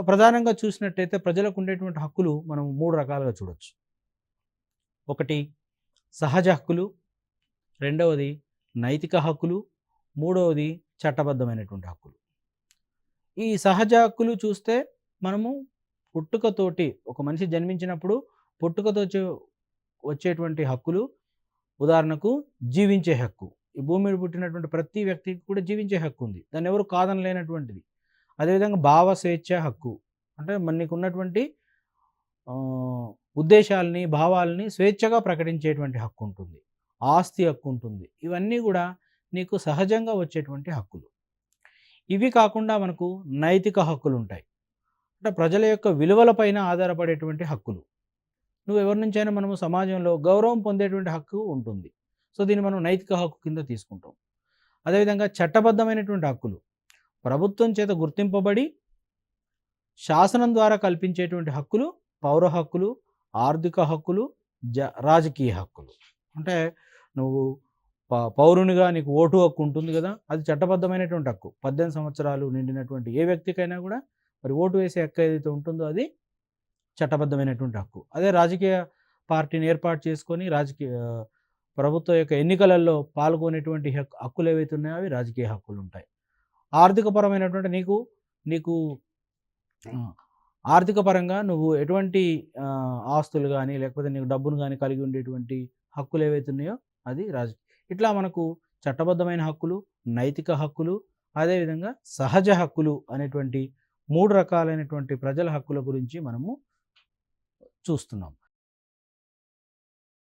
ప్రధానంగా చూసినట్టయితే ప్రజలకు ఉండేటువంటి హక్కులు మనం 3 రకాలుగా చూడొచ్చు. ఒకటి సహజ హక్కులు, రెండవది నైతిక హక్కులు, మూడవది చట్టబద్ధమైనటువంటి హక్కులు. ఈ సహజ హక్కులు చూస్తే మనము పుట్టుకతోటి ఒక మనిషి జన్మించినప్పుడు పుట్టుకతో వచ్చేటువంటి హక్కులు, ఉదాహరణకు జీవించే హక్కు. ఈ భూమి మీద పుట్టినటువంటి ప్రతి వ్యక్తికి కూడా జీవించే హక్కు ఉంది. దాన్ని ఎవరు కాదనలేనటువంటిది. అదేవిధంగా భావ స్వేచ్ఛ హక్కు. అంటే నీకున్నటువంటి ఉద్దేశాలని, భావాలని స్వేచ్ఛగా ప్రకటించేటువంటి హక్కు ఉంటుంది. ఆస్తి హక్కు ఉంటుంది. ఇవన్నీ కూడా నీకు సహజంగా వచ్చేటువంటి హక్కులు. ఇవి కాకుండా మనకు నైతిక హక్కులుంటాయి. అంటే ప్రజల యొక్క విలువలపైన ఆధారపడేటువంటి హక్కులు. నువ్వు ఎవరి నుంచైనా మనము సమాజంలో గౌరవం పొందేటువంటి హక్కు ఉంటుంది. సో, దీన్ని మనం నైతిక హక్కు కింద తీసుకుంటాం. అదేవిధంగా చట్టబద్ధమైనటువంటి హక్కులు. ప్రభుత్వం చేత గుర్తింపబడి శాసనం ద్వారా కల్పించేటువంటి హక్కులు పౌర హక్కులు, ఆర్థిక హక్కులు, రాజకీయ హక్కులు. అంటే నువ్వు పౌరునిగా నీకు ఓటు హక్కు ఉంటుంది కదా, అది చట్టబద్ధమైనటువంటి హక్కు. 18 సంవత్సరాలు నిండినటువంటి ఏ వ్యక్తికైనా కూడా మరి ఓటు వేసే హక్కు ఏదైతే ఉంటుందో అది చట్టబద్ధమైనటువంటి హక్కు. అదే రాజకీయ పార్టీని ఏర్పాటు చేసుకొని ప్రభుత్వ యొక్క ఎన్నికలలో పాల్గొనేటువంటి హక్కులు ఏవైతే ఉన్నాయో అవి రాజకీయ హక్కులు ఉంటాయి. ఆర్థిక పరమైనటువంటి నీకు ఆర్థిక పరంగా నువ్వు ఎటువంటి ఆస్తులు కానీ లేకపోతే నీకు డబ్బును కానీ కలిగి ఉండేటువంటి హక్కులు ఏవైతే ఉన్నాయో అది ఇట్లా మనకు చట్టబద్ధమైన హక్కులు, నైతిక హక్కులు, అదేవిధంగా సహజ హక్కులు అనేటువంటి 3 రకాలైనటువంటి ప్రజల హక్కుల గురించి మనము చూస్తున్నాం.